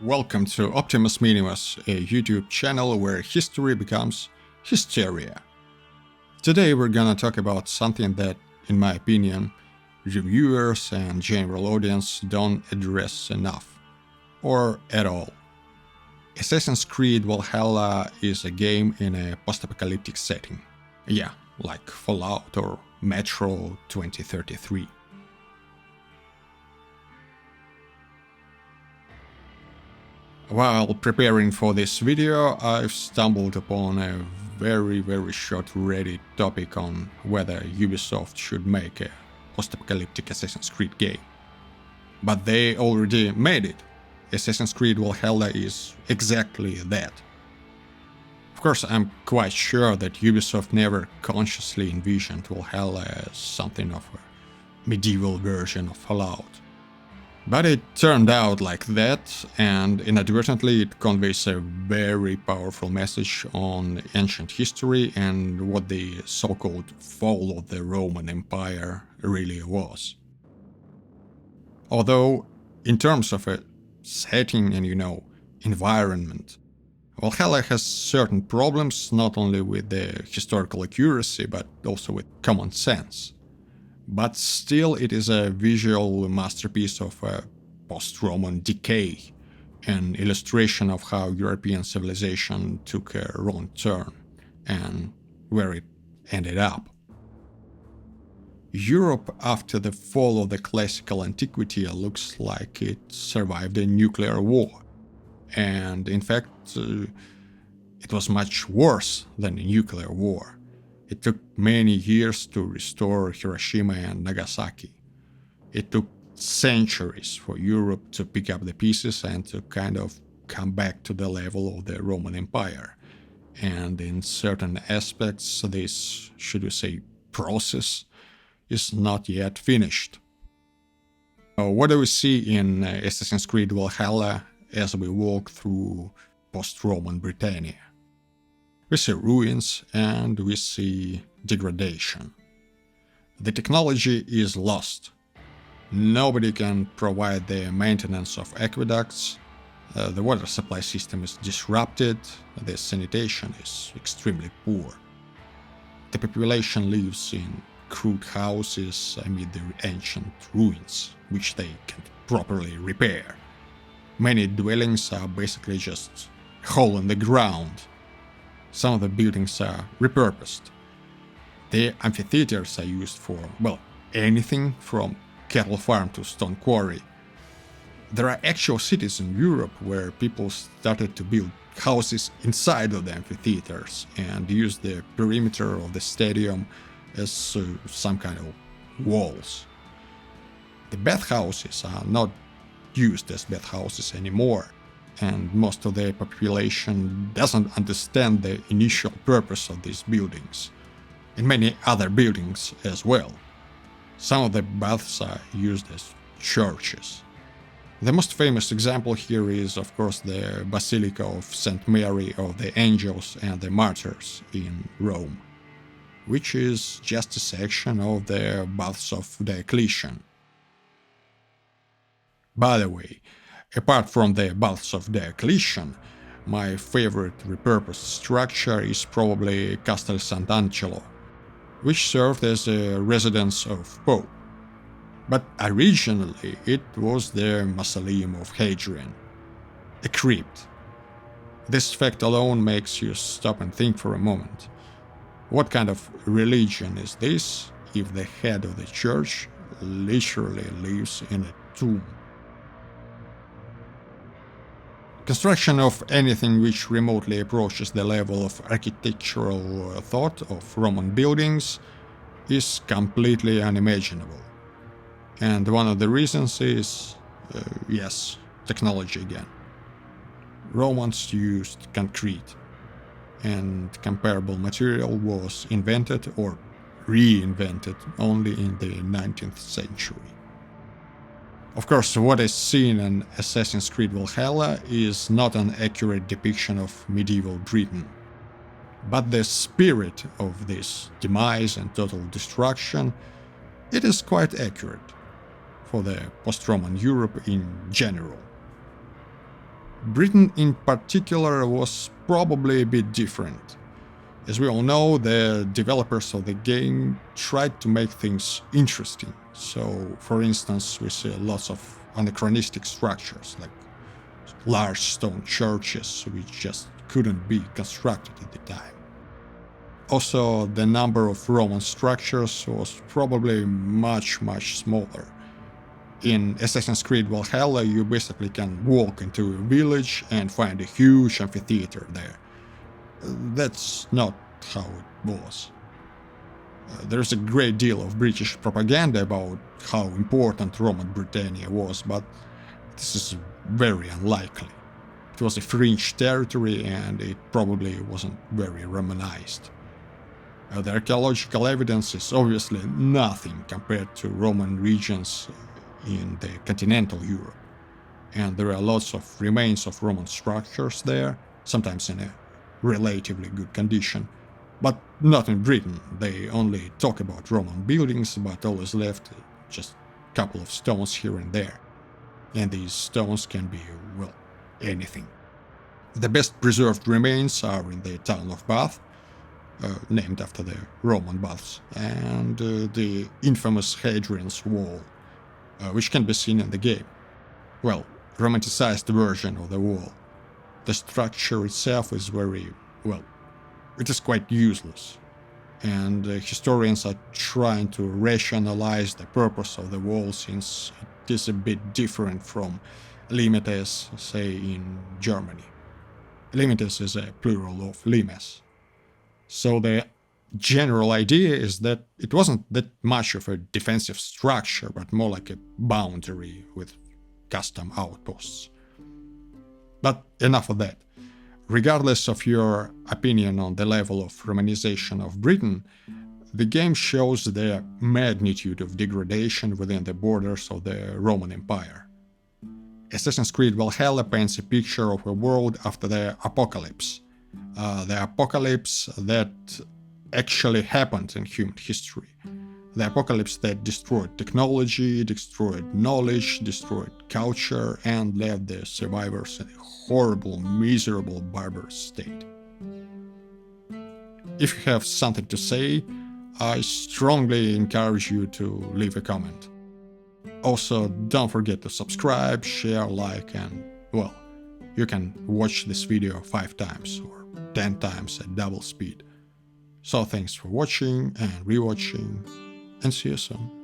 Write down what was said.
Welcome to Optimus Minimus, a YouTube channel where history becomes hysteria. Today we're gonna talk about something that, in my opinion, reviewers and general audience don't address enough, or at all. Assassin's Creed Valhalla is a game in a post-apocalyptic setting. Yeah, like Fallout or Metro 2033. While preparing for this video, I've stumbled upon a very short Reddit topic on whether Ubisoft should make a post-apocalyptic Assassin's Creed game. But they already made it. Assassin's Creed Valhalla is exactly that. Of course, I'm quite sure that Ubisoft never consciously envisioned Valhalla as something of a medieval version of Fallout. But it turned out like that, and inadvertently it conveys a very powerful message on ancient history and what the so-called fall of the Roman Empire really was. Although, in terms of a setting and, environment, Valhalla has certain problems not only with the historical accuracy but also with common sense. But still it is a visual masterpiece of post-Roman decay, an illustration of how European civilization took a wrong turn and where it ended up. Europe after the fall of the Classical Antiquity looks like it survived a nuclear war, and in fact it was much worse than a nuclear war. It took many years to restore Hiroshima and Nagasaki. It took centuries for Europe to pick up the pieces and to kind of come back to the level of the Roman Empire. And in certain aspects, this, should we say, process is not yet finished. What do we see in Assassin's Creed Valhalla as we walk through Post-Roman Britannia? We see ruins and we see degradation. The technology is lost. Nobody can provide the maintenance of aqueducts, the water supply system is disrupted, the sanitation is extremely poor. The population lives in crude houses amid the ancient ruins, which they can't properly repair. Many dwellings are basically just a hole in the ground. Some of the buildings are repurposed. The amphitheaters are used for, well, anything from cattle farm to stone quarry. There are actual cities in Europe where people started to build houses inside of the amphitheaters and use the perimeter of the stadium as some kind of walls. The bathhouses are not used as bathhouses anymore, and most of the population doesn't understand the initial purpose of these buildings, and many other buildings as well. Some of the baths are used as churches. The most famous example here is, of course, the Basilica of St. Mary of the Angels and the Martyrs in Rome, which is just a section of the baths of Diocletian. By the way, apart from the baths of Diocletian, my favorite repurposed structure is probably Castel Sant'Angelo, which served as a residence of Pope. But originally it was the mausoleum of Hadrian, a crypt. This fact alone makes you stop and think for a moment. What kind of religion is this if the head of the church literally lives in a tomb? Construction of anything which remotely approaches the level of architectural thought of Roman buildings is completely unimaginable. And one of the reasons is, yes, technology again. Romans used concrete, and comparable material was invented or reinvented only in the 19th century. Of course, what is seen in Assassin's Creed Valhalla is not an accurate depiction of medieval Britain. But the spirit of this demise and total destruction, it is quite accurate for the post-Roman Europe in general. Britain in particular was probably a bit different. As we all know, the developers of the game tried to make things interesting. So, for instance, we see lots of anachronistic structures, like large stone churches which just couldn't be constructed at the time. Also, the number of Roman structures was probably much smaller. In Assassin's Creed Valhalla, you basically can walk into a village and find a huge amphitheater there. That's not how it was. There's a great deal of British propaganda about how important Roman Britannia was, but this is very unlikely. It was a fringe territory and it probably wasn't very Romanized. The archaeological evidence is obviously nothing compared to Roman regions in the continental Europe, and there are lots of remains of Roman structures there, sometimes in a relatively good condition, but not in Britain. They only talk about Roman buildings, but always left just a couple of stones here and there, and these stones can be, well, anything. The best preserved remains are in the town of Bath, named after the Roman baths, and the infamous Hadrians Wall, which can be seen in the game. Well, romanticized version of the wall. The structure itself is very, well, it is quite useless, and historians are trying to rationalize the purpose of the wall since it is a bit different from limites, say, in Germany. Limites is a plural of limes. So the general idea is that it wasn't that much of a defensive structure, but more like a boundary with custom outposts. But enough of that. Regardless of your opinion on the level of Romanization of Britain, the game shows the magnitude of degradation within the borders of the Roman Empire. Assassin's Creed Valhalla paints a picture of a world after the apocalypse. The apocalypse that actually happened in human history. The apocalypse that destroyed technology, destroyed knowledge, destroyed culture, and left the survivors in a horrible, miserable, barbarous state. If you have something to say, I strongly encourage you to leave a comment. Also, don't forget to subscribe, share, like, and, well, you can watch this video 5 times or 10 times at double speed. So thanks for watching and rewatching, and see you soon.